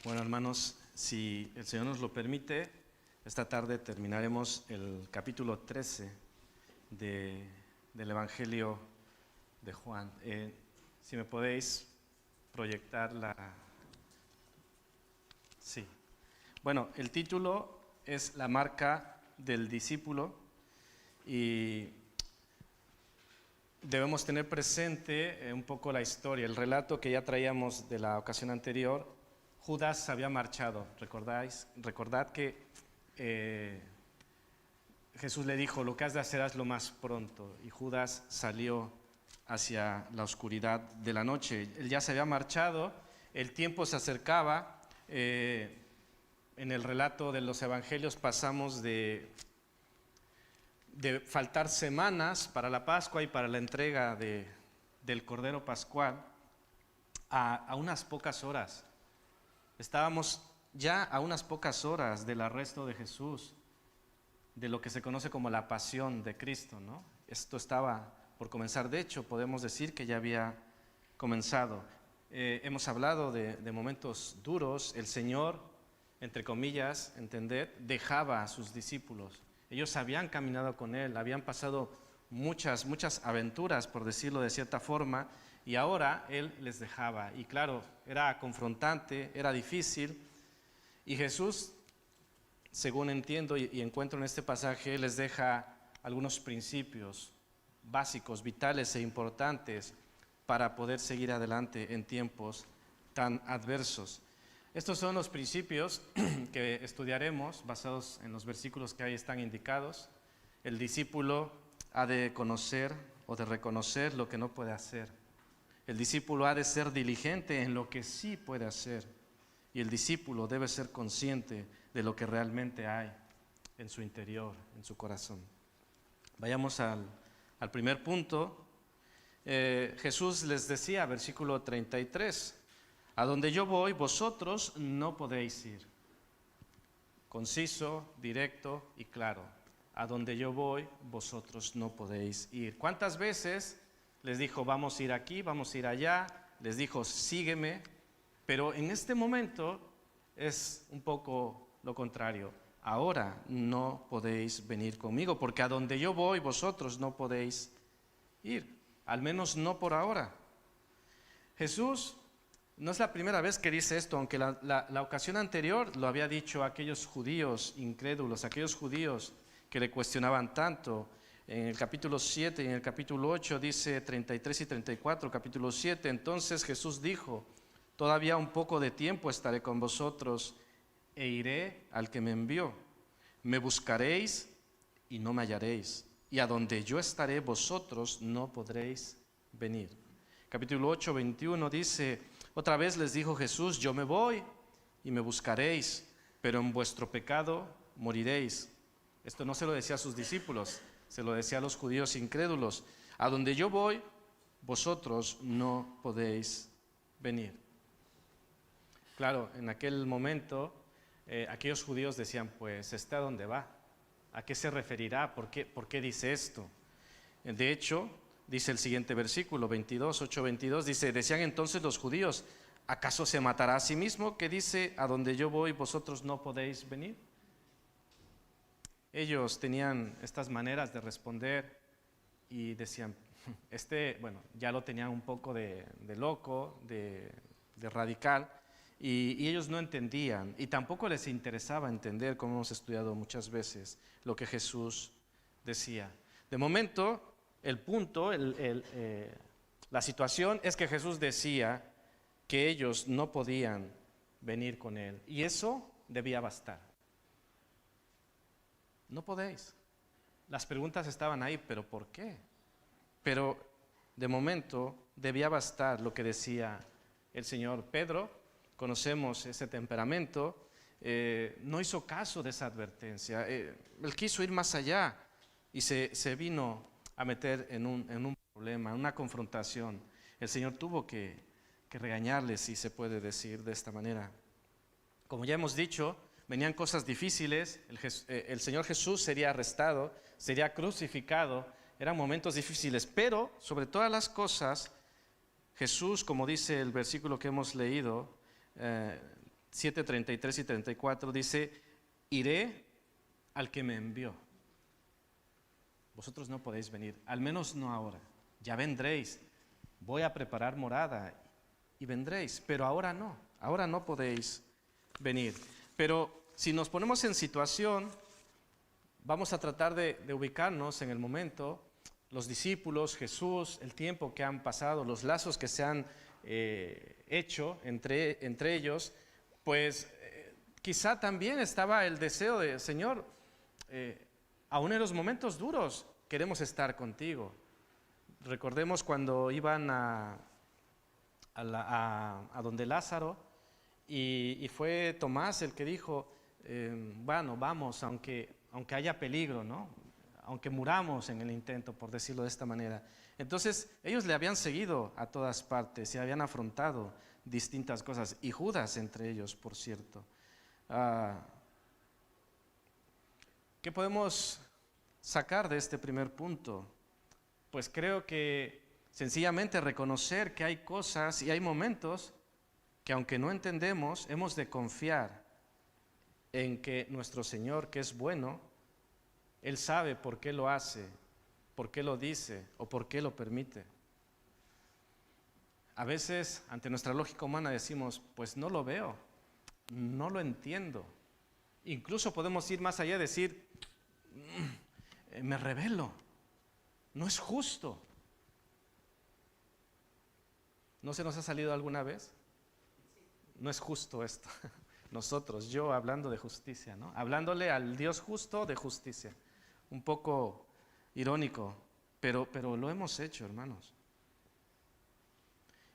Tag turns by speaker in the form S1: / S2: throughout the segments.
S1: Bueno, hermanos, si el Señor nos lo permite, esta tarde terminaremos el capítulo 13 del Evangelio de Juan. Si me podéis proyectar la... Sí. Bueno, el título es La marca del discípulo y debemos tener presente un poco la historia, el relato que ya traíamos de la ocasión anterior. Judas había marchado, recordad que Jesús le dijo, lo que has de hacer hazlo más pronto, y Judas salió hacia la oscuridad de la noche. Él ya se había marchado, el tiempo se acercaba, en el relato de los evangelios pasamos de faltar semanas para la Pascua y para la entrega del Cordero Pascual a unas pocas horas. Estábamos ya a unas pocas horas del arresto de Jesús, de lo que se conoce como la pasión de Cristo, ¿no? Esto estaba por comenzar, de hecho podemos decir que ya había comenzado. Hemos hablado de momentos duros. El Señor, entre comillas, entended, dejaba a sus discípulos. Ellos habían caminado con Él, habían pasado muchas aventuras, por decirlo de cierta forma, y ahora Él les dejaba. Y claro, era confrontante, era difícil. Y Jesús, según entiendo y encuentro en este pasaje, les deja algunos principios básicos, vitales e importantes para poder seguir adelante en tiempos tan adversos. Estos son los principios que estudiaremos basados en los versículos que ahí están indicados. El discípulo ha de conocer o de reconocer lo que no puede hacer. El discípulo ha de ser diligente en lo que sí puede hacer. Y el discípulo debe ser consciente de lo que realmente hay en su interior, en su corazón. Vayamos al primer punto. Jesús les decía, versículo 33, a donde yo voy, vosotros no podéis ir. Conciso, directo y claro. A donde yo voy, vosotros no podéis ir. ¿Cuántas veces les dijo, vamos a ir aquí, vamos a ir allá? Les dijo, sígueme. Pero en este momento es un poco lo contrario. Ahora no podéis venir conmigo, porque a donde yo voy, vosotros no podéis ir. Al menos no por ahora. Jesús no es la primera vez que dice esto, aunque la ocasión anterior lo había dicho a aquellos judíos incrédulos, aquellos judíos que le cuestionaban tanto. En el capítulo 7 y en el capítulo 8 dice 33 y 34, capítulo 7, entonces Jesús dijo, todavía un poco de tiempo estaré con vosotros e iré al que me envió. Me buscaréis y no me hallaréis, y a donde yo estaré vosotros no podréis venir. Capítulo 8, 21 dice, otra vez les dijo Jesús, yo me voy y me buscaréis, pero en vuestro pecado moriréis. Esto no se lo decía a sus discípulos, se lo decía a los judíos incrédulos. A donde yo voy, vosotros no podéis venir. Claro, en aquel momento, aquellos judíos decían, pues, ¿a dónde va? ¿A qué se referirá? ¿Por qué dice esto? De hecho, dice el siguiente versículo, 8:22, dice, decían entonces los judíos, ¿acaso se matará a sí mismo? Que dice, a donde yo voy, vosotros no podéis venir. Ellos tenían estas maneras de responder y decían, ya lo tenían un poco de loco, de radical, y ellos no entendían, y tampoco les interesaba entender, como hemos estudiado muchas veces, lo que Jesús decía. De momento, el punto, la situación es que Jesús decía que ellos no podían venir con Él, y eso debía bastar. No podéis. Las preguntas estaban ahí, ¿pero por qué? Pero de momento debía bastar lo que decía el Señor. Pedro, conocemos ese temperamento, no hizo caso de esa advertencia. Él quiso ir más allá y se vino a meter en un problema, en una confrontación. El Señor tuvo que regañarle, si se puede decir de esta manera. Como ya hemos dicho, venían cosas difíciles, el Señor Jesús sería arrestado, sería crucificado, eran momentos difíciles, pero sobre todas las cosas, Jesús, como dice el versículo que hemos leído, 7:33 y 34 dice, iré al que me envió. Vosotros no podéis venir, al menos no ahora. Ya vendréis, voy a preparar morada y vendréis, pero ahora no podéis venir. Pero si nos ponemos en situación, vamos a tratar de ubicarnos en el momento, los discípulos, Jesús, el tiempo que han pasado, los lazos que se han hecho entre ellos, pues quizá también estaba el deseo de, Señor, aún en los momentos duros queremos estar contigo. Recordemos cuando iban a donde Lázaro y fue Tomás el que dijo, bueno, vamos, aunque haya peligro, ¿no? Aunque muramos en el intento, por decirlo de esta manera. Entonces, ellos le habían seguido a todas partes y habían afrontado distintas cosas, y Judas entre ellos, por cierto. ¿Qué podemos sacar de este primer punto? Pues creo que sencillamente reconocer que hay cosas y hay momentos que, aunque no entendemos, hemos de confiar en que nuestro Señor, que es bueno, Él sabe por qué lo hace, por qué lo dice o por qué lo permite. A veces, ante nuestra lógica humana decimos, pues no lo veo, no lo entiendo. Incluso podemos ir más allá y decir, me rebelo, no es justo. ¿No se nos ha salido alguna vez? No es justo esto. Nosotros, yo hablando de justicia, ¿no? Hablándole al Dios justo de justicia. Un poco irónico, pero lo hemos hecho, hermanos.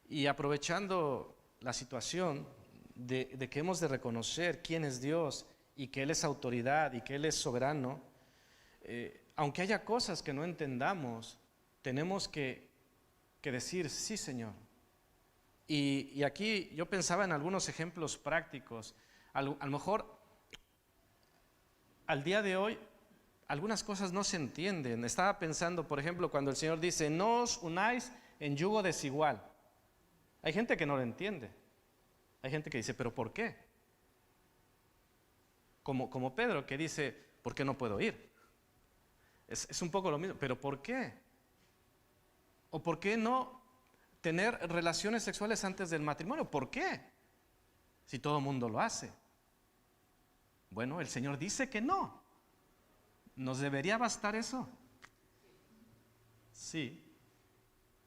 S1: Y aprovechando la situación de que hemos de reconocer quién es Dios y que Él es autoridad y que Él es soberano, aunque haya cosas que no entendamos, tenemos que decir, sí, Señor. Y aquí yo pensaba en algunos ejemplos prácticos. A lo mejor, al día de hoy, algunas cosas no se entienden. Estaba pensando, por ejemplo, cuando el Señor dice, no os unáis en yugo desigual. Hay gente que no lo entiende. Hay gente que dice, ¿pero por qué? Como Pedro, que dice, ¿por qué no puedo ir? Es un poco lo mismo, ¿pero por qué? ¿O por qué no tener relaciones sexuales antes del matrimonio? ¿Por qué? Si todo el mundo lo hace. Bueno, el Señor dice que no. ¿Nos debería bastar eso? Sí,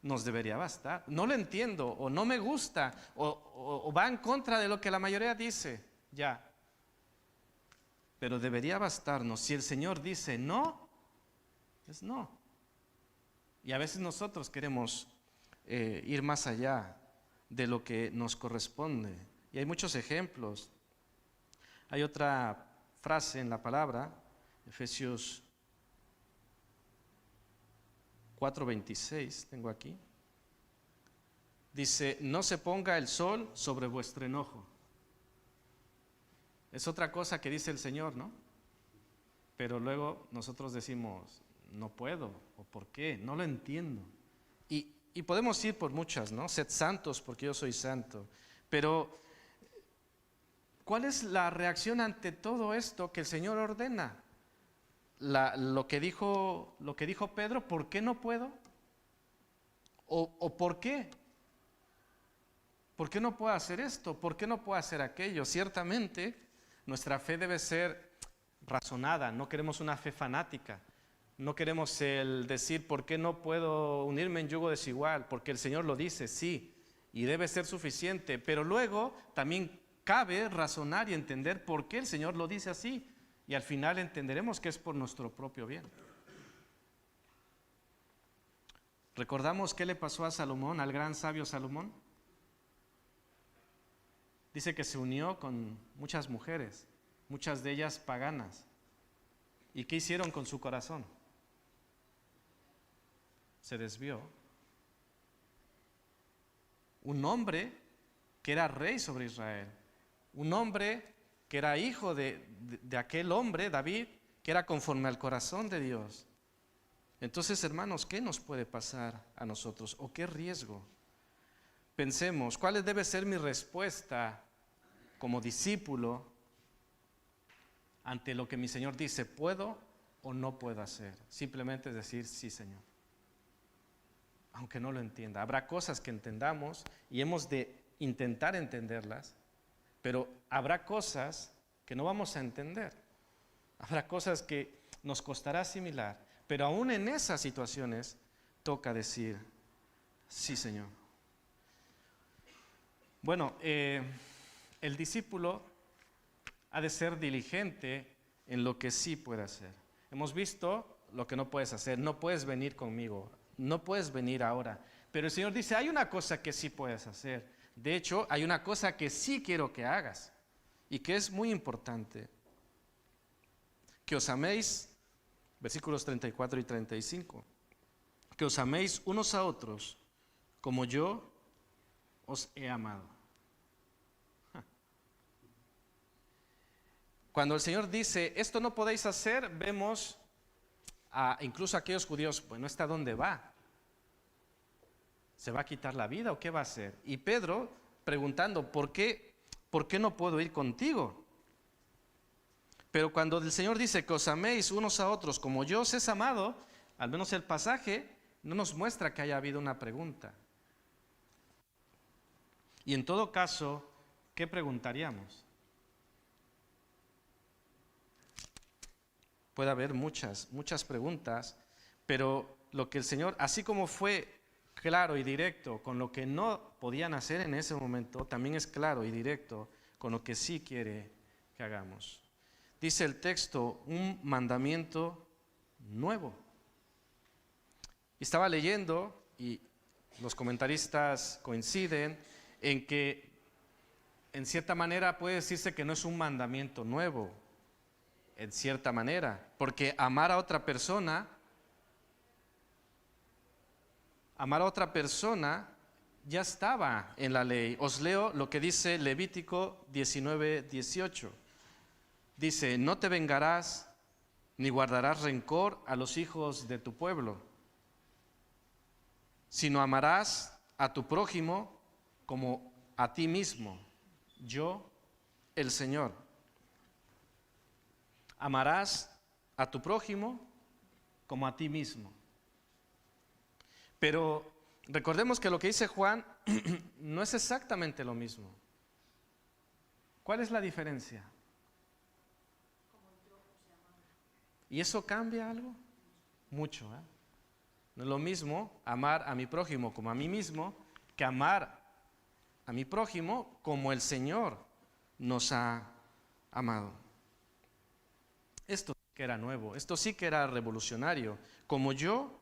S1: nos debería bastar. No lo entiendo, o no me gusta, o va en contra de lo que la mayoría dice. Ya. Pero debería bastarnos. Si el Señor dice no, es no. Y a veces nosotros queremos ir más allá de lo que nos corresponde. Y hay muchos ejemplos. Hay otra frase en la palabra, Efesios 4:26, tengo aquí. Dice, no se ponga el sol sobre vuestro enojo. Es otra cosa que dice el Señor, ¿no? Pero luego nosotros decimos, no puedo, o ¿por qué? No lo entiendo. Y podemos ir por muchas, ¿no? Sed santos porque yo soy santo. Pero, ¿cuál es la reacción ante todo esto que el Señor ordena? Lo que dijo Pedro, ¿por qué no puedo? ¿O por qué? ¿Por qué no puedo hacer esto? ¿Por qué no puedo hacer aquello? Ciertamente, nuestra fe debe ser razonada. No queremos una fe fanática. No queremos el decir, ¿por qué no puedo unirme en yugo desigual? Porque el Señor lo dice, sí, y debe ser suficiente. Pero luego también cabe razonar y entender por qué el Señor lo dice así. Y al final entenderemos que es por nuestro propio bien. ¿Recordamos qué le pasó a Salomón, al gran sabio Salomón? Dice que se unió con muchas mujeres, muchas de ellas paganas. ¿Y qué hicieron con su corazón? Se desvió. Un hombre que era rey sobre Israel, un hombre que era hijo de aquel hombre, David, que era conforme al corazón de Dios. Entonces, hermanos, ¿qué nos puede pasar a nosotros? ¿O qué riesgo? Pensemos, ¿cuál debe ser mi respuesta como discípulo ante lo que mi Señor dice, ¿puedo o no puedo hacer? Simplemente es decir, sí, Señor. Aunque no lo entienda. Habrá cosas que entendamos y hemos de intentar entenderlas, pero habrá cosas que no vamos a entender. Habrá cosas que nos costará asimilar, pero aún en esas situaciones toca decir, sí, Señor. Bueno, el discípulo ha de ser diligente en lo que sí puede hacer. Hemos visto lo que no puedes hacer. No puedes venir conmigo, no puedes venir ahora. Pero el Señor dice, hay una cosa que sí puedes hacer. De hecho, hay una cosa que sí quiero que hagas y que es muy importante. Que os améis, versículos 34 y 35, que os améis unos a otros como yo os he amado. Cuando el Señor dice, esto no podéis hacer, vemos incluso a aquellos judíos, bueno, ¿hasta dónde va? ¿Se va a quitar la vida o qué va a hacer? Y Pedro preguntando, ¿por qué no puedo ir contigo? Pero cuando el Señor dice que os améis unos a otros como yo os he amado, al menos el pasaje no nos muestra que haya habido una pregunta. Y en todo caso, ¿qué preguntaríamos? Puede haber muchas preguntas, pero lo que el Señor, así como fue claro y directo con lo que no podían hacer en ese momento, también es claro y directo con lo que sí quiere que hagamos. Dice el texto, un mandamiento nuevo. Estaba leyendo y los comentaristas coinciden en que en cierta manera puede decirse que no es un mandamiento nuevo, en cierta manera, porque amar a otra persona ya estaba en la ley. Os leo lo que dice Levítico 19:18. Dice, no te vengarás ni guardarás rencor a los hijos de tu pueblo, sino amarás a tu prójimo como a ti mismo, yo, el Señor. Amarás a tu prójimo como a ti mismo. Pero recordemos que lo que dice Juan no es exactamente lo mismo. ¿Cuál es la diferencia? ¿Y eso cambia algo? Mucho, ¿eh? No es lo mismo amar a mi prójimo como a mí mismo que amar a mi prójimo como el Señor nos ha amado. Esto sí que era nuevo, esto sí que era revolucionario. Como yo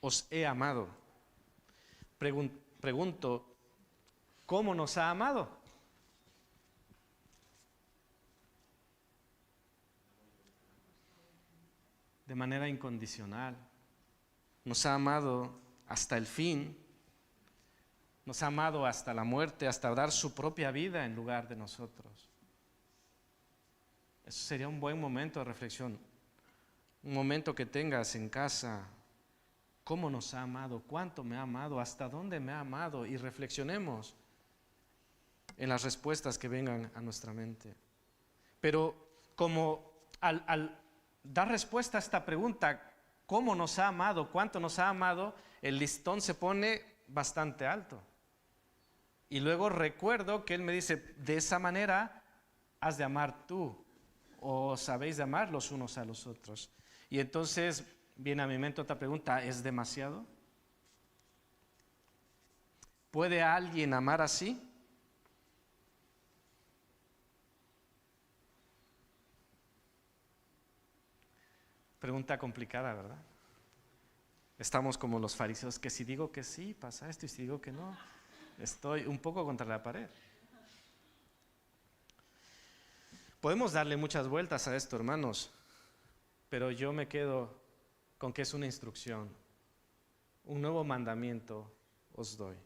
S1: os he amado. Pregunto, ¿cómo nos ha amado? De manera incondicional. Nos ha amado hasta el fin. Nos ha amado hasta la muerte, hasta dar su propia vida en lugar de nosotros. Eso sería un buen momento de reflexión. Un momento que tengas en casa. ¿Cómo nos ha amado? ¿Cuánto me ha amado? ¿Hasta dónde me ha amado? Y reflexionemos en las respuestas que vengan a nuestra mente. Pero como al dar respuesta a esta pregunta, ¿cómo nos ha amado? ¿Cuánto nos ha amado? El listón se pone bastante alto. Y luego recuerdo que él me dice, de esa manera has de amar tú, o sabéis de amar los unos a los otros. Y entonces viene a mi mente otra pregunta, ¿es demasiado? ¿Puede alguien amar así? Pregunta complicada, ¿verdad? Estamos como los fariseos, que si digo que sí, pasa esto, y si digo que no, estoy un poco contra la pared. Podemos darle muchas vueltas a esto, hermanos, pero yo me quedo con que es una instrucción. Un nuevo mandamiento os doy.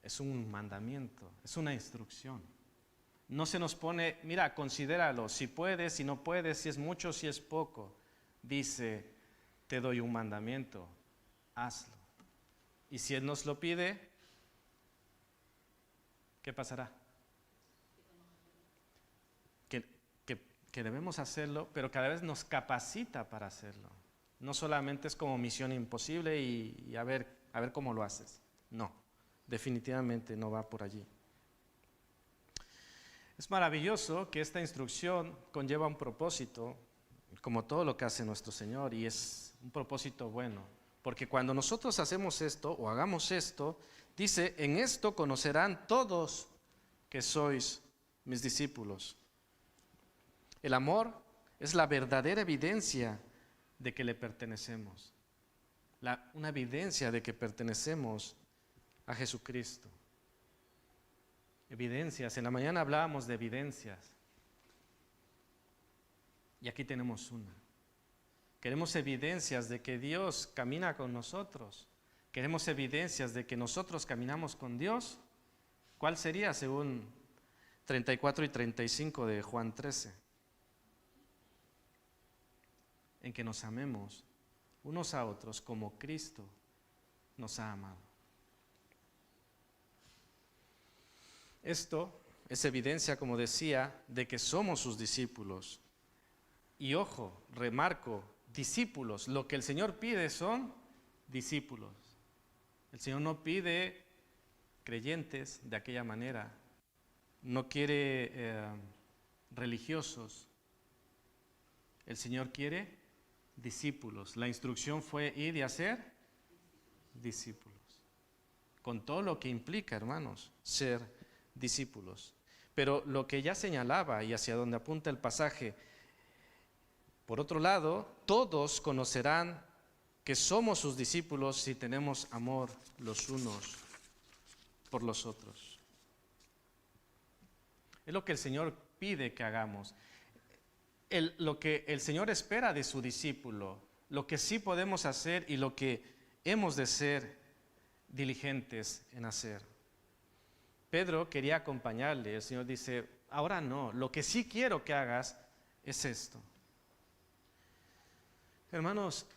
S1: Es un mandamiento, es una instrucción. No se nos pone, mira, considéralo, si puedes, si no puedes, si es mucho, si es poco. Dice, te doy un mandamiento, hazlo. Y si Él nos lo pide, ¿qué pasará? que debemos hacerlo, pero cada vez nos capacita para hacerlo. No solamente es como misión imposible y a ver cómo lo haces. No, definitivamente no va por allí. Es maravilloso que esta instrucción conlleva un propósito, como todo lo que hace nuestro Señor, y es un propósito bueno. Porque cuando nosotros hacemos esto o hagamos esto, dice, en esto conocerán todos que sois mis discípulos. El amor es la verdadera evidencia de que le pertenecemos. Una evidencia de que pertenecemos a Jesucristo. Evidencias. En la mañana hablábamos de evidencias. Y aquí tenemos una. Queremos evidencias de que Dios camina con nosotros. Queremos evidencias de que nosotros caminamos con Dios. ¿Cuál sería según 34 y 35 de Juan 13? En que nos amemos unos a otros como Cristo nos ha amado. Esto es evidencia, como decía, de que somos sus discípulos. Y ojo, remarco, discípulos. Lo que el Señor pide son discípulos. El Señor no pide creyentes de aquella manera. No quiere religiosos. El Señor quiere discípulos. La instrucción fue ir y hacer discípulos. Con todo lo que implica, hermanos, ser discípulos. Pero lo que ya señalaba y hacia donde apunta el pasaje, por otro lado, todos conocerán que somos sus discípulos si tenemos amor los unos por los otros. Es lo que el Señor pide que hagamos. Lo que el Señor espera de su discípulo, lo que sí podemos hacer y lo que hemos de ser diligentes en hacer. Pedro quería acompañarle, el Señor dice, ahora no, lo que sí quiero que hagas es esto. Hermanos,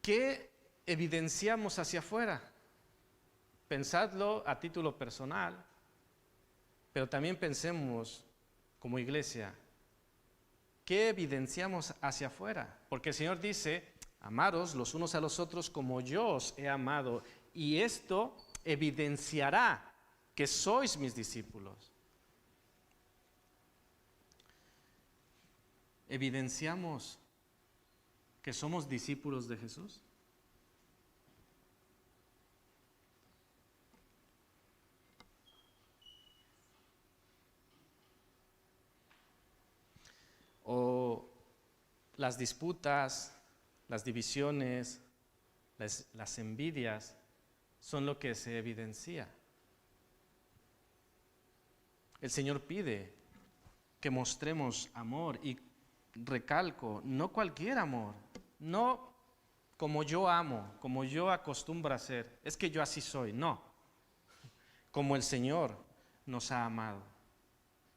S1: ¿qué evidenciamos hacia afuera? Pensadlo a título personal, pero también pensemos como iglesia, ¿qué evidenciamos hacia afuera? Porque el Señor dice, amaros los unos a los otros como yo os he amado, y esto evidenciará que sois mis discípulos. ¿Evidenciamos que somos discípulos de Jesús? ¿O las disputas, las divisiones, las envidias son lo que se evidencia? El Señor pide que mostremos amor y recalco, no cualquier amor, no como yo amo, como yo acostumbro a ser, es que yo así soy, no, como el Señor nos ha amado.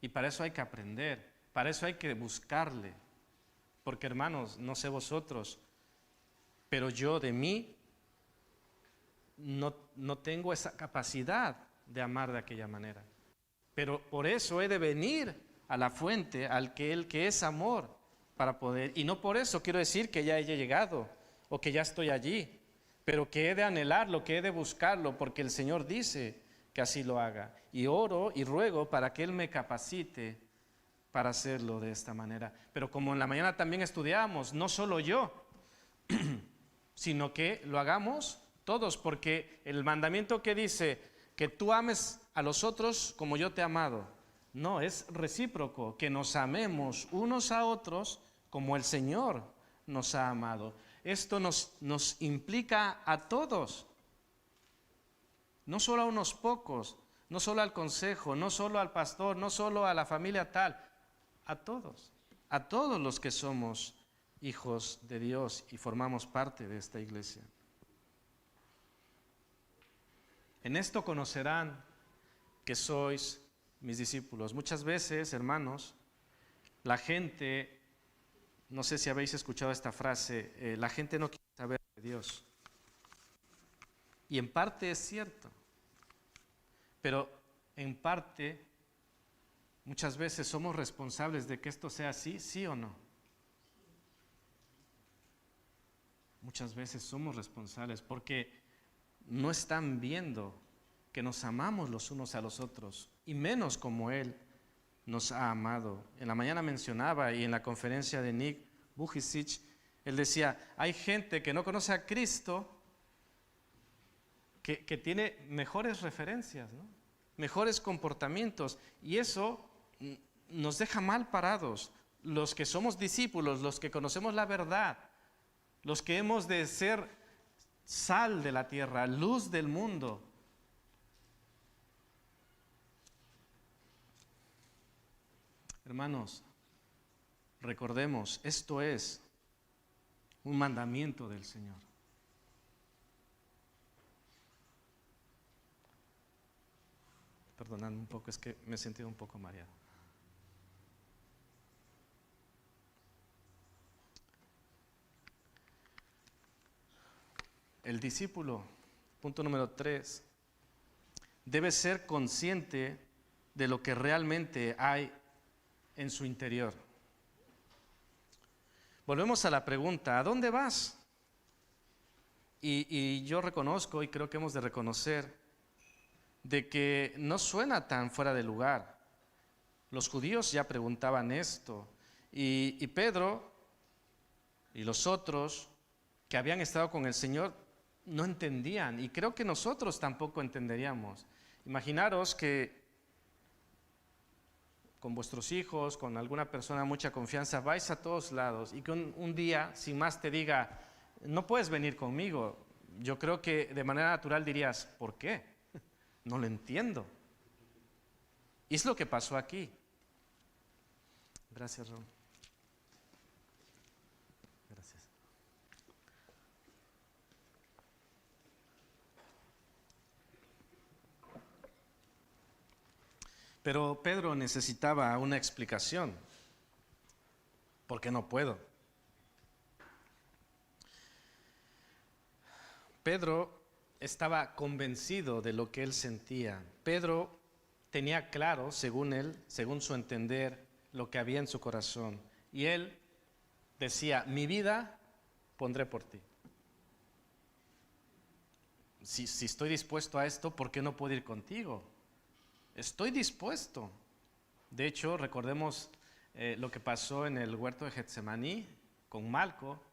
S1: Y para eso hay que aprender, para eso hay que buscarle, porque hermanos, no sé vosotros, pero yo de mí no tengo esa capacidad de amar de aquella manera. Pero por eso he de venir a la fuente, el que es amor, para poder, y no por eso quiero decir que ya haya llegado o que ya estoy allí, pero que he de anhelarlo, que he de buscarlo, porque el Señor dice que así lo haga. Y oro y ruego para que Él me capacite para hacerlo de esta manera. Pero como en la mañana también estudiamos, no solo yo, sino que lo hagamos todos, porque el mandamiento que dice que tú ames a los otros como yo te he amado, no, es recíproco, que nos amemos unos a otros como el Señor nos ha amado. Esto nos implica a todos, no solo a unos pocos, no solo al consejo, no solo al pastor, no solo a la familia tal, a todos los que somos hijos de Dios y formamos parte de esta iglesia. En esto conocerán que sois mis discípulos. Muchas veces, hermanos, la gente, no sé si habéis escuchado esta frase, la gente no quiere saber de Dios. Y en parte es cierto, pero en parte Muchas veces somos responsables de que esto sea así, ¿sí o no? Muchas veces somos responsables porque no están viendo que nos amamos los unos a los otros, y menos como Él nos ha amado. En la mañana mencionaba, y en la conferencia de Nick Vujicic, él decía, hay gente que no conoce a Cristo, que tiene mejores referencias, ¿no? Mejores comportamientos, y eso nos deja mal parados. Los que somos discípulos, los que conocemos la verdad, los que hemos de ser sal de la tierra, luz del mundo. Hermanos, recordemos, esto es un mandamiento del Señor. Perdonadme un poco, es que me he sentido un poco mareado. El discípulo, punto número 3, debe ser consciente de lo que realmente hay en su interior. Volvemos a la pregunta, ¿a dónde vas? Y yo reconozco, y creo que hemos de reconocer, de que no suena tan fuera de lugar. Los judíos ya preguntaban esto, y Pedro y los otros que habían estado con el Señor no entendían, y creo que nosotros tampoco entenderíamos. Imaginaros que con vuestros hijos, con alguna persona de mucha confianza, vais a todos lados y que un día, sin más, te diga, no puedes venir conmigo. Yo creo que de manera natural dirías, ¿por qué? No lo entiendo. Y es lo que pasó aquí. Gracias, Ron. Gracias. Pero Pedro necesitaba una explicación. ¿Por qué no puedo? Pedro estaba convencido de lo que él sentía. Pedro tenía claro, según él, según su entender, lo que había en su corazón. Y él decía, mi vida pondré por ti. Si estoy dispuesto a esto, ¿por qué no puedo ir contigo? Estoy dispuesto. De hecho, recordemos lo que pasó en el huerto de Getsemaní con Malco.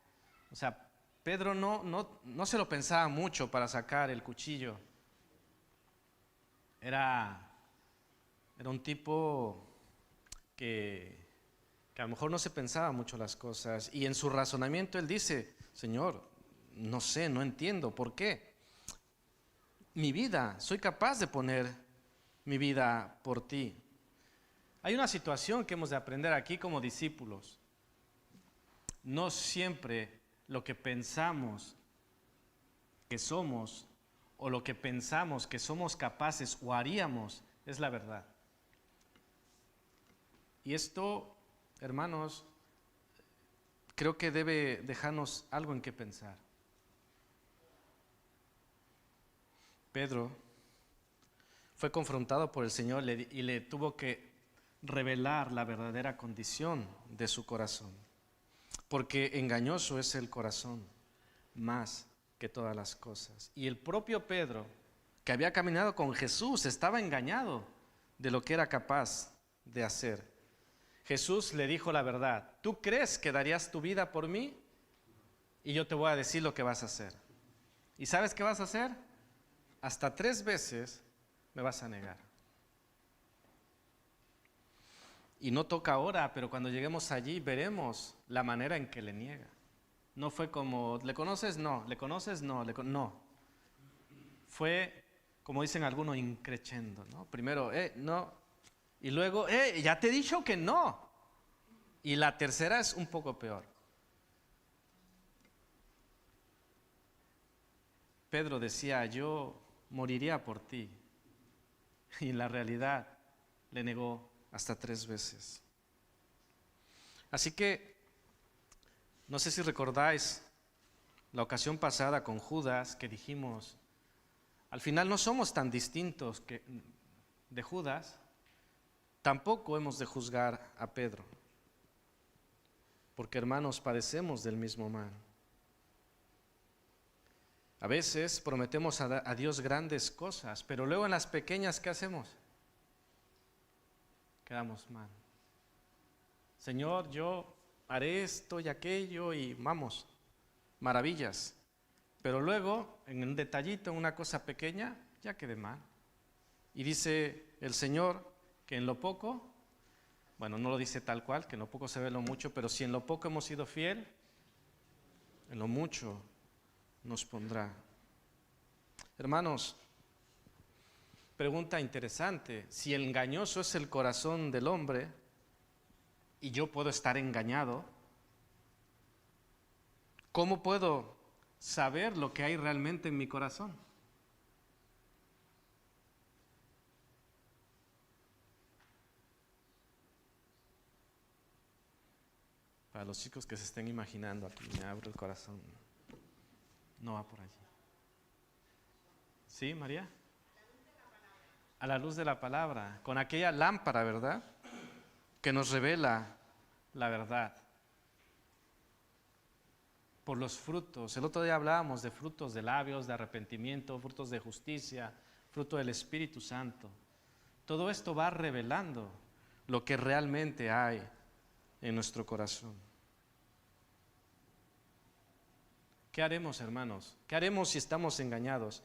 S1: O sea, Pedro no se lo pensaba mucho para sacar el cuchillo. Era un tipo que a lo mejor no se pensaba mucho las cosas. Y en su razonamiento él dice, Señor, no sé, no entiendo, ¿por qué? Mi vida, soy capaz de poner mi vida por ti. Hay una situación que hemos de aprender aquí como discípulos. No siempre lo que pensamos que somos o lo que pensamos que somos capaces o haríamos es la verdad. Y esto, hermanos, creo que debe dejarnos algo en qué pensar. Pedro fue confrontado por el Señor y le tuvo que revelar la verdadera condición de su corazón. Porque engañoso es el corazón más que todas las cosas. Y el propio Pedro, que había caminado con Jesús, estaba engañado de lo que era capaz de hacer. Jesús le dijo la verdad, ¿tú crees que darías tu vida por mí? Y yo te voy a decir lo que vas a hacer. ¿Y sabes qué vas a hacer? Hasta 3 veces me vas a negar. Y no toca ahora, pero cuando lleguemos allí veremos la manera en que le niega. No fue como, ¿le conoces? No. ¿Le conoces? No. No. Fue, como dicen algunos, increchendo, ¿no? Primero, no. Y luego, ya te he dicho que no. Y la tercera es un poco peor. Pedro decía, yo moriría por ti. Y en la realidad le negó hasta 3 veces. Así que, no sé si recordáis la ocasión pasada con Judas que dijimos, al final no somos tan distintos de Judas, Tampoco hemos de juzgar a Pedro, porque hermanos, padecemos del mismo mal. A veces prometemos a Dios grandes cosas, pero luego en las pequeñas, ¿qué hacemos? Quedamos mal. Señor, yo haré esto y aquello y vamos, maravillas. Pero luego, en un detallito, en una cosa pequeña, ya quedé mal. Y dice el Señor que en lo poco, bueno, no lo dice tal cual, que en lo poco se ve lo mucho, pero si en lo poco hemos sido fiel, en lo mucho nos pondrá. Hermanos, pregunta interesante, si el engañoso es el corazón del hombre y yo puedo estar engañado, ¿cómo puedo saber lo que hay realmente en mi corazón? Para los chicos que se estén imaginando, aquí me abro el corazón. No va por allí. ¿Sí, María? A la luz de la palabra, con aquella lámpara, ¿verdad? Que nos revela la verdad. Por los frutos. El otro día hablábamos de frutos de labios, de arrepentimiento, frutos de justicia, fruto del Espíritu Santo. Todo esto va revelando lo que realmente hay en nuestro corazón. ¿Qué haremos, hermanos? ¿Qué haremos si estamos engañados?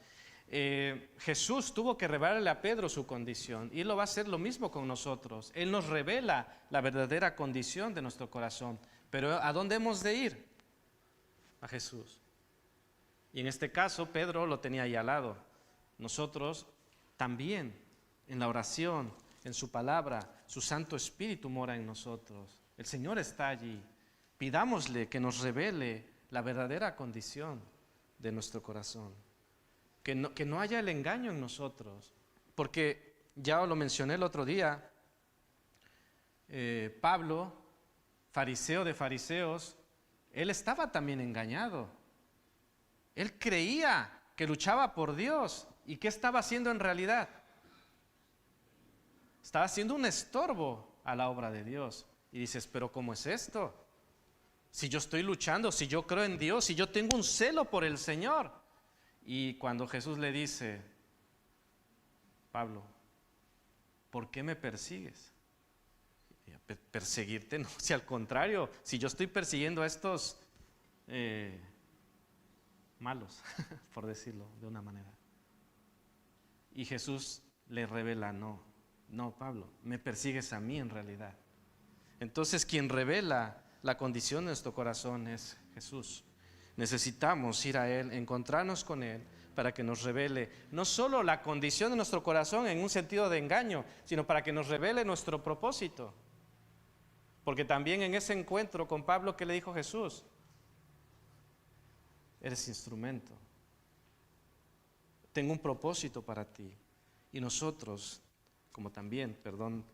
S1: Jesús tuvo que revelarle a Pedro su condición y Él lo va a hacer lo mismo con nosotros. Él nos revela la verdadera condición de nuestro corazón. Pero ¿a dónde hemos de ir? A Jesús. Y en este caso Pedro lo tenía ahí al lado. Nosotros también, en la oración, en su palabra, su Santo Espíritu mora en nosotros. El Señor está allí. Pidámosle que nos revele la verdadera condición de nuestro corazón. Que no haya el engaño en nosotros. Porque ya lo mencioné el otro día, Pablo, fariseo de fariseos, él estaba también engañado. Él creía que luchaba por Dios. ¿Y qué estaba haciendo en realidad? Estaba haciendo un estorbo a la obra de Dios. Y dices, ¿pero cómo es esto? Si yo estoy luchando, si yo creo en Dios, si yo tengo un celo por el Señor. Y cuando Jesús le dice, Pablo, ¿por qué me persigues? Perseguirte, no, si al contrario, si yo estoy persiguiendo a estos malos, por decirlo de una manera. Y Jesús le revela, no, Pablo, me persigues a mí en realidad. Entonces quien revela la condición de nuestro corazón es Jesús. Necesitamos ir a Él, encontrarnos con Él, para que nos revele no solo la condición de nuestro corazón en un sentido de engaño, sino para que nos revele nuestro propósito. Porque también en ese encuentro con Pablo, ¿qué le dijo Jesús? Eres instrumento. Tengo un propósito para ti. Y nosotros, como también, perdón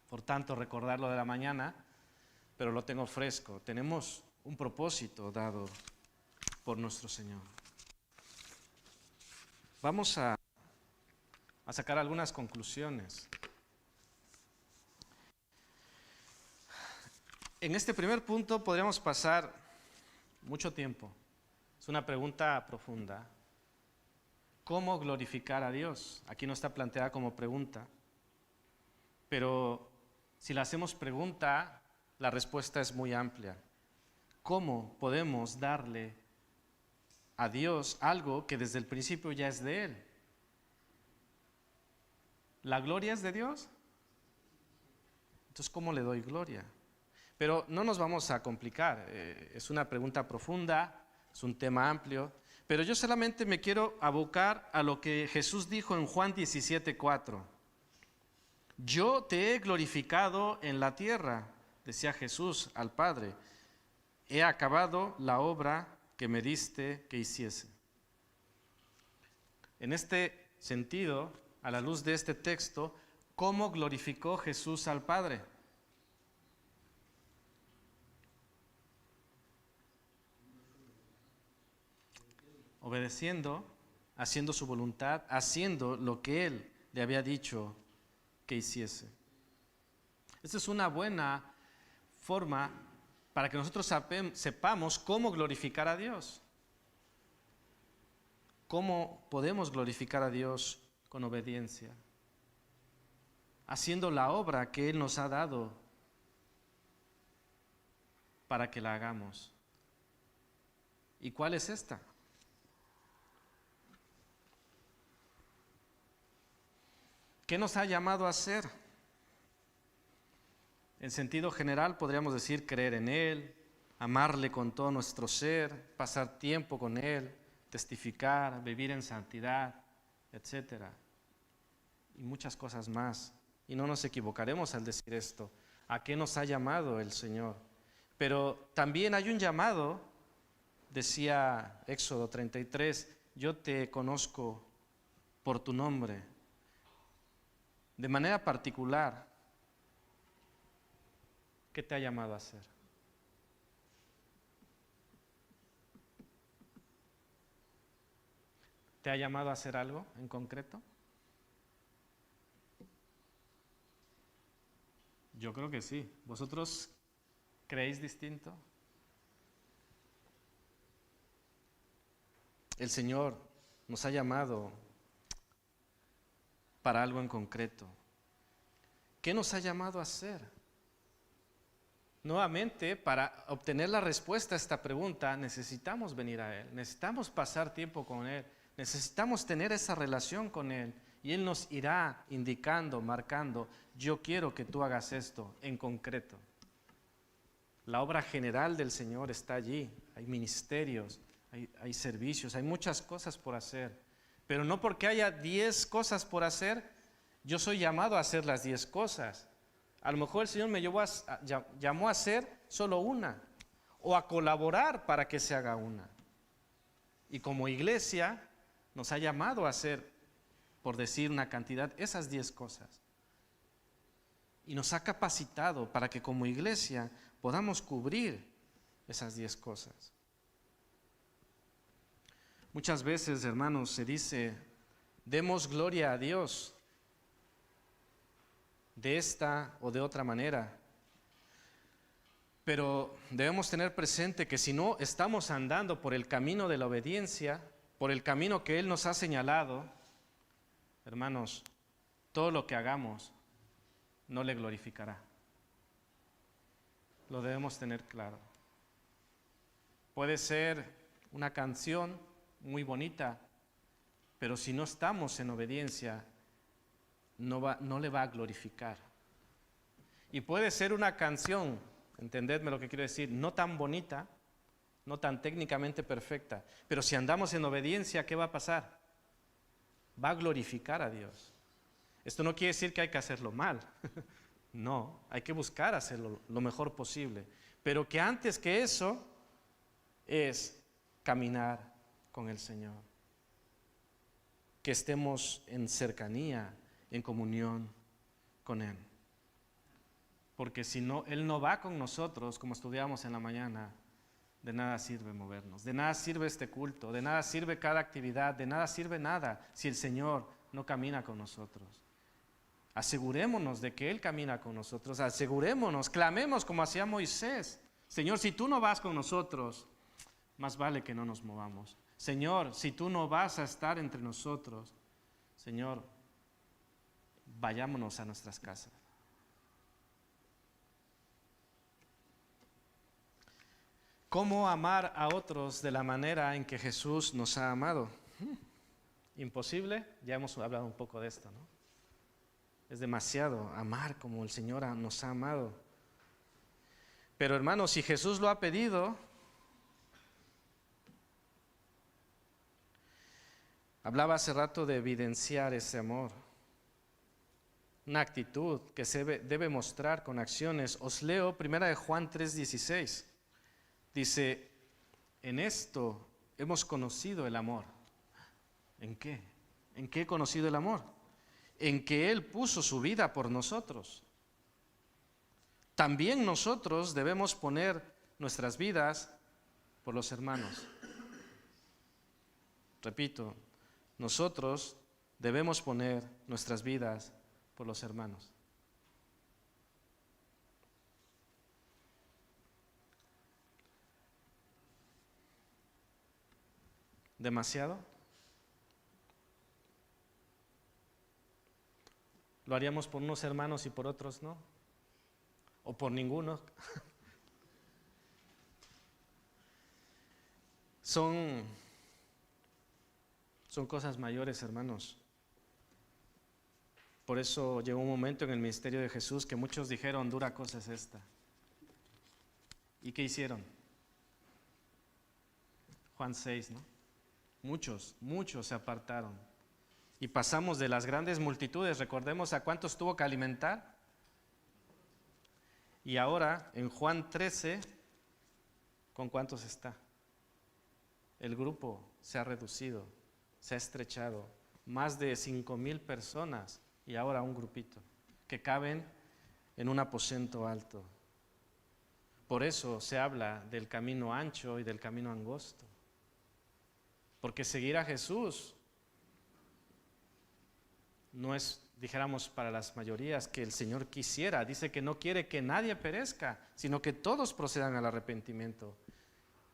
S1: por tanto recordarlo de la mañana, pero lo tengo fresco, tenemos un propósito dado por nuestro Señor. Vamos a sacar algunas conclusiones. En este primer punto podríamos pasar mucho tiempo. Es una pregunta profunda. ¿Cómo glorificar a Dios? Aquí no está planteada como pregunta, pero si la hacemos pregunta, la respuesta es muy amplia. ¿Cómo podemos darle a Dios algo que desde el principio ya es de Él? ¿La gloria es de Dios? Entonces, ¿cómo le doy gloria? Pero no nos vamos a complicar, es una pregunta profunda, es un tema amplio, pero yo solamente me quiero abocar a lo que Jesús dijo en Juan 17:4. Yo te he glorificado en la tierra, decía Jesús al Padre, he acabado la obra que me diste que hiciese. En este sentido, a la luz de este texto, ¿cómo glorificó Jesús al Padre? Obedeciendo, haciendo su voluntad, haciendo lo que Él le había dicho que hiciese. Esta es una buena forma para que nosotros sepamos cómo glorificar a Dios. ¿Cómo podemos glorificar a Dios con obediencia? Haciendo la obra que Él nos ha dado para que la hagamos. ¿Y cuál es esta? ¿Qué nos ha llamado a hacer? En sentido general podríamos decir creer en Él, amarle con todo nuestro ser, pasar tiempo con Él, testificar, vivir en santidad, etc. Y muchas cosas más. Y no nos equivocaremos al decir esto. ¿A qué nos ha llamado el Señor? Pero también hay un llamado, decía Éxodo 33, yo te conozco por tu nombre. De manera particular, ¿qué te ha llamado a hacer? ¿Te ha llamado a hacer algo en concreto? Yo creo que sí. ¿Vosotros creéis distinto? El Señor nos ha llamado para algo en concreto. ¿Qué nos ha llamado a hacer? Nuevamente, para obtener la respuesta a esta pregunta, necesitamos venir a Él, necesitamos pasar tiempo con Él, necesitamos tener esa relación con Él y Él nos irá indicando, marcando, yo quiero que tú hagas esto en concreto. La obra general del Señor está allí, hay ministerios, hay servicios, hay muchas cosas por hacer, pero no porque haya 10 cosas por hacer, yo soy llamado a hacer las 10 cosas. A lo mejor el Señor me llamó a hacer solo una, o a colaborar para que se haga una. Y como iglesia nos ha llamado a hacer, por decir una cantidad, esas 10 cosas. Y nos ha capacitado para que como iglesia podamos cubrir esas 10 cosas. Muchas veces, hermanos, se dice, demos gloria a Dios de esta o de otra manera. Pero debemos tener presente que si no estamos andando por el camino de la obediencia, por el camino que Él nos ha señalado, hermanos, todo lo que hagamos no le glorificará. Lo debemos tener claro. Puede ser una canción muy bonita, pero si no estamos en obediencia, no le va a glorificar. Y puede ser una canción, entendedme lo que quiero decir, no tan bonita, no tan técnicamente perfecta, pero si andamos en obediencia, ¿qué va a pasar? Va a glorificar a Dios. Esto no quiere decir que hay que hacerlo mal, no, hay que buscar hacerlo lo mejor posible, pero que antes que eso es caminar con el Señor, que estemos en cercanía, en comunión con Él. Porque si no, Él no va con nosotros, como estudiamos en la mañana, de nada sirve movernos, de nada sirve este culto, de nada sirve cada actividad, de nada sirve nada si el Señor no camina con nosotros. Asegurémonos de que Él camina con nosotros, asegurémonos, clamemos como hacía Moisés. Señor, si tú no vas con nosotros, más vale que no nos movamos. Señor, si tú no vas a estar entre nosotros, Señor, vayámonos a nuestras casas. ¿Cómo amar a otros de la manera en que Jesús nos ha amado? Imposible, ya hemos hablado un poco de esto, ¿no? Es demasiado amar como el Señor nos ha amado. Pero hermanos, si Jesús lo ha pedido, hablaba hace rato de evidenciar ese amor. Una actitud que se debe mostrar con acciones. Os leo 1 Juan 3:16. Dice, en esto hemos conocido el amor. ¿En qué? ¿En qué he conocido el amor? En que Él puso su vida por nosotros. También nosotros debemos poner nuestras vidas por los hermanos. Repito, nosotros debemos poner nuestras vidas por los hermanos. ¿Demasiado? ¿Lo haríamos por unos hermanos y por otros no? ¿O por ninguno? Son cosas mayores, hermanos. Por eso llegó un momento en el ministerio de Jesús que muchos dijeron, dura cosa es esta. ¿Y qué hicieron? Juan 6, ¿no? Muchos se apartaron. Y pasamos de las grandes multitudes, recordemos a cuántos tuvo que alimentar. Y ahora, en Juan 13, ¿con cuántos está? El grupo se ha reducido, se ha estrechado. Más de 5,000 personas y ahora un grupito que caben en un aposento alto. Por eso se habla del camino ancho y del camino angosto. Porque seguir a Jesús no es, dijéramos, para las mayorías que el Señor quisiera. Dice que no quiere que nadie perezca, sino que todos procedan al arrepentimiento.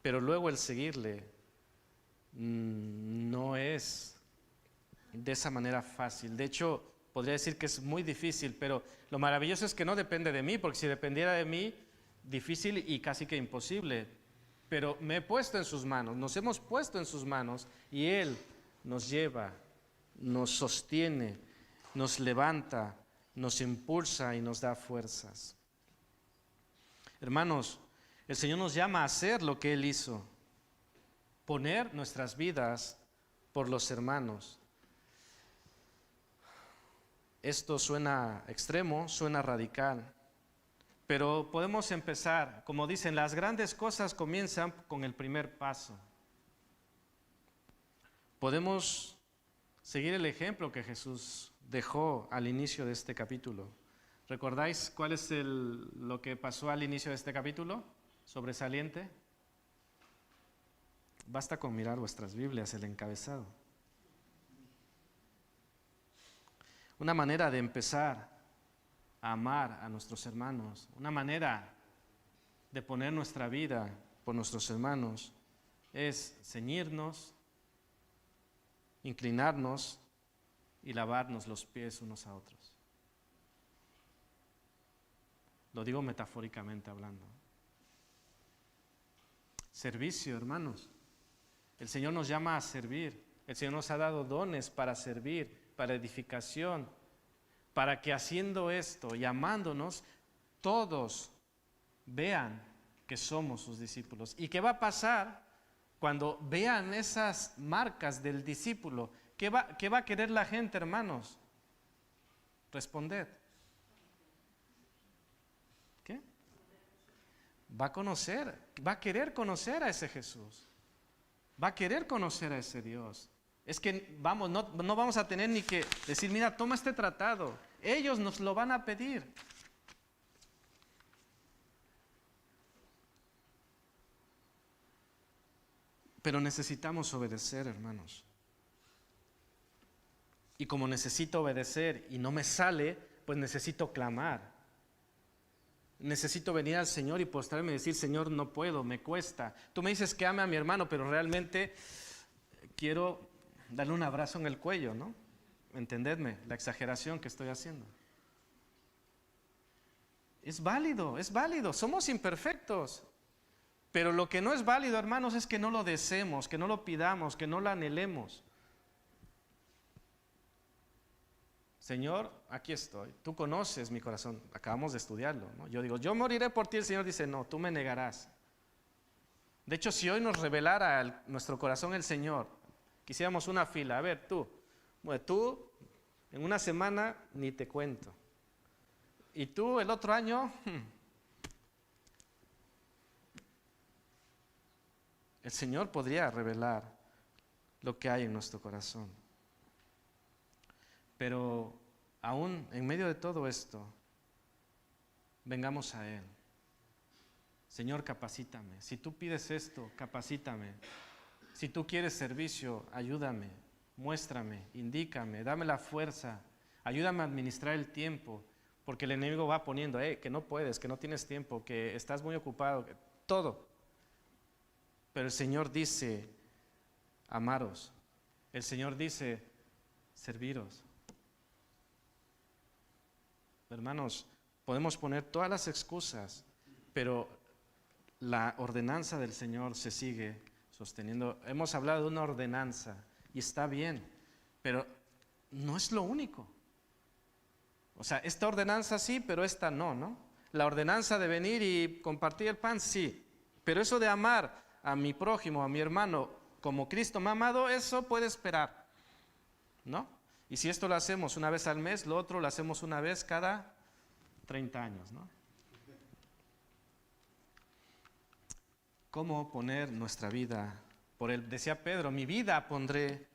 S1: Pero luego el seguirle no es de esa manera fácil. De hecho, podría decir que es muy difícil, pero lo maravilloso es que no depende de mí, porque si dependiera de mí, difícil y casi que imposible. Pero me he puesto en sus manos, nos hemos puesto en sus manos y Él nos lleva, nos sostiene, nos levanta, nos impulsa y nos da fuerzas. Hermanos, el Señor nos llama a hacer lo que Él hizo, poner nuestras vidas por los hermanos. Esto suena extremo, suena radical, pero podemos empezar, como dicen, las grandes cosas comienzan con el primer paso. Podemos seguir el ejemplo que Jesús dejó al inicio de este capítulo. ¿Recordáis cuál es lo que pasó al inicio de este capítulo? Sobresaliente. Basta con mirar vuestras Biblias, el encabezado. Una manera de empezar a amar a nuestros hermanos, una manera de poner nuestra vida por nuestros hermanos es ceñirnos, inclinarnos y lavarnos los pies unos a otros. Lo digo metafóricamente hablando. Servicio, hermanos. El Señor nos llama a servir. El Señor nos ha dado dones para servir, para edificación, para que haciendo esto y amándonos, todos vean que somos sus discípulos. ¿Y qué va a pasar cuando vean esas marcas del discípulo? ¿Qué va a querer la gente, hermanos? Responded. ¿Qué? Va a querer conocer a ese Jesús. Va a querer conocer a ese Dios. Es que no vamos a tener ni que decir, mira, toma este tratado. Ellos nos lo van a pedir. Pero necesitamos obedecer, hermanos. Y como necesito obedecer y no me sale, pues necesito clamar. Necesito venir al Señor y postrarme y decir, Señor, no puedo, me cuesta. Tú me dices que ame a mi hermano, pero realmente quiero darle un abrazo en el cuello, ¿no? Entendedme la exageración que estoy haciendo. Es válido, somos imperfectos. Pero lo que no es válido, hermanos, es que no lo deseemos, que no lo pidamos, que no lo anhelemos. Señor, aquí estoy, tú conoces mi corazón, acabamos de estudiarlo, ¿no? Yo digo, yo moriré por ti, el Señor dice, no, tú me negarás. De hecho, si hoy nos revelara nuestro corazón el Señor, quisiéramos una fila, a ver, tú en una semana ni te cuento. Y tú el otro año, el Señor podría revelar lo que hay en nuestro corazón. Pero aún en medio de todo esto, vengamos a Él. Señor, capacítame. Si tú pides esto, capacítame. Si tú quieres servicio, ayúdame, muéstrame, indícame, dame la fuerza, ayúdame a administrar el tiempo, porque el enemigo va poniendo, que no puedes, que no tienes tiempo, que estás muy ocupado, todo. Pero el Señor dice, amaros. El Señor dice, serviros. Hermanos, podemos poner todas las excusas, pero la ordenanza del Señor se sigue sosteniendo. Hemos hablado de una ordenanza y está bien, pero no es lo único. O sea, esta ordenanza sí, pero esta no, ¿no? La ordenanza de venir y compartir el pan, sí, pero eso de amar a mi prójimo, a mi hermano, como Cristo me ha amado, eso puede esperar, ¿no? Y si esto lo hacemos una vez al mes, lo otro lo hacemos una vez cada 30 años, ¿no? ¿Cómo poner nuestra vida por Él? Decía Pedro, mi vida pondré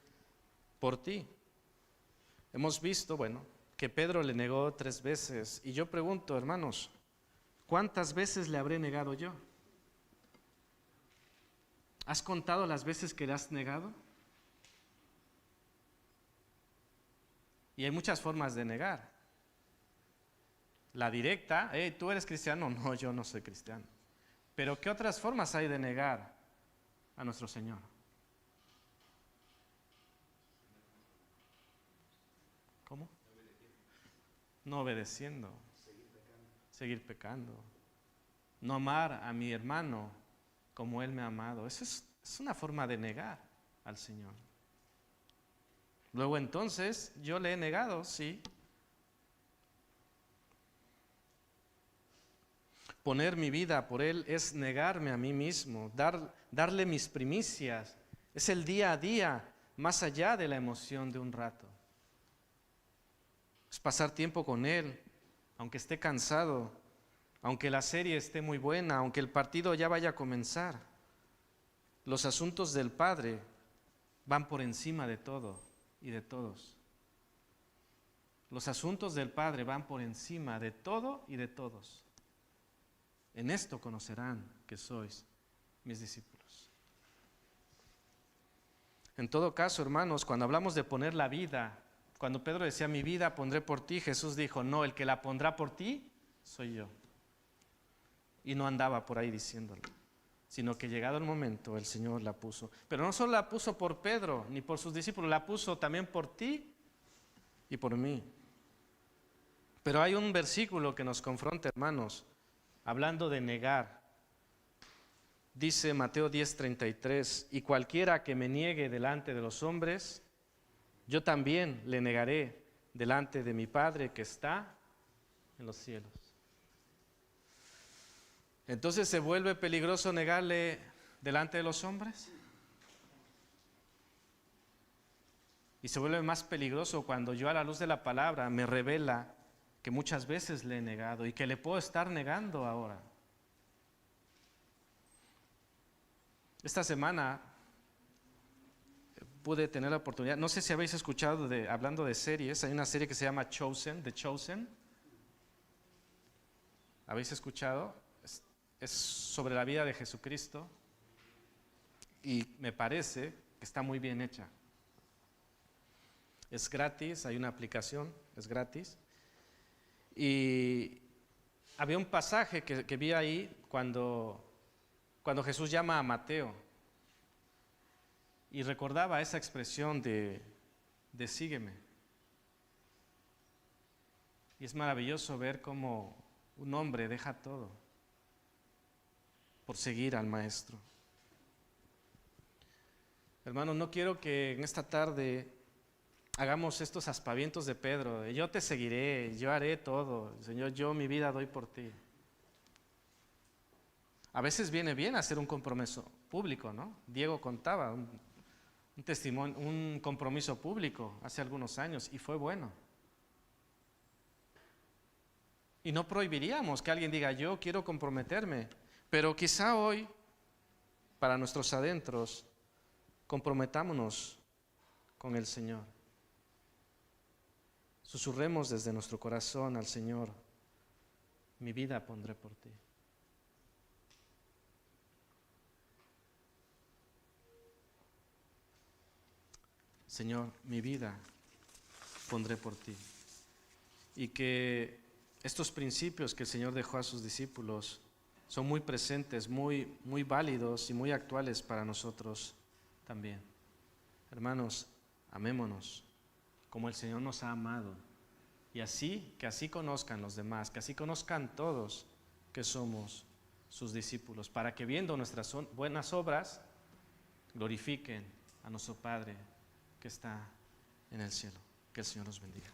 S1: por ti. Hemos visto, bueno, que Pedro le negó 3 veces. Y yo pregunto, hermanos, ¿cuántas veces le habré negado yo? ¿Has contado las veces que le has negado? Y hay muchas formas de negar. La directa, ¿tú eres cristiano? No, yo no soy cristiano. Pero ¿qué otras formas hay de negar a nuestro Señor? ¿Cómo? No obedeciendo. Seguir pecando. No amar a mi hermano como Él me ha amado. Eso es una forma de negar al Señor. Luego entonces, yo le he negado, sí. Poner mi vida por Él es negarme a mí mismo, darle mis primicias. Es el día a día, más allá de la emoción de un rato. Es pasar tiempo con Él, aunque esté cansado, aunque la serie esté muy buena, aunque el partido ya vaya a comenzar. Los asuntos del Padre van por encima de todo y de todos. Los asuntos del Padre van por encima de todo y de todos. En esto conocerán que sois mis discípulos. En todo caso, hermanos, cuando hablamos de poner la vida, cuando Pedro decía, mi vida pondré por ti, Jesús dijo, no, el que la pondrá por ti, soy yo. Y no andaba por ahí diciéndolo, sino que llegado el momento, el Señor la puso. Pero no solo la puso por Pedro, ni por sus discípulos, la puso también por ti y por mí. Pero hay un versículo que nos confronta, hermanos, hablando de negar. Dice Mateo 10:33, y cualquiera que me niegue delante de los hombres, yo también le negaré delante de mi Padre que está en los cielos. Entonces, ¿se vuelve peligroso negarle delante de los hombres? Y se vuelve más peligroso cuando yo a la luz de la palabra me revela que muchas veces le he negado y que le puedo estar negando ahora. Esta semana pude tener la oportunidad, no sé si habéis escuchado, hablando de series, hay una serie que se llama Chosen, The Chosen. ¿Habéis escuchado? Es sobre la vida de Jesucristo y me parece que está muy bien hecha. Es gratis, hay una aplicación, es gratis. Y había un pasaje que vi ahí cuando Jesús llama a Mateo y recordaba esa expresión de sígueme. Y es maravilloso ver cómo un hombre deja todo por seguir al Maestro. Hermanos, no quiero que en esta tarde hagamos estos aspavientos de Pedro, de yo te seguiré, yo haré todo, Señor, yo mi vida doy por ti. A veces viene bien hacer un compromiso público, ¿no? Diego contaba un testimonio, un compromiso público hace algunos años y fue bueno. Y no prohibiríamos que alguien diga, yo quiero comprometerme, pero quizá hoy, para nuestros adentros, comprometámonos con el Señor. Susurremos desde nuestro corazón al Señor, mi vida pondré por ti. Señor, mi vida pondré por ti. Y que estos principios que el Señor dejó a sus discípulos son muy presentes, muy válidos y muy actuales para nosotros también. Hermanos, amémonos como el Señor nos ha amado. Y así, que así conozcan los demás, que así conozcan todos que somos sus discípulos, para que viendo nuestras buenas obras, glorifiquen a nuestro Padre que está en el cielo. Que el Señor nos bendiga.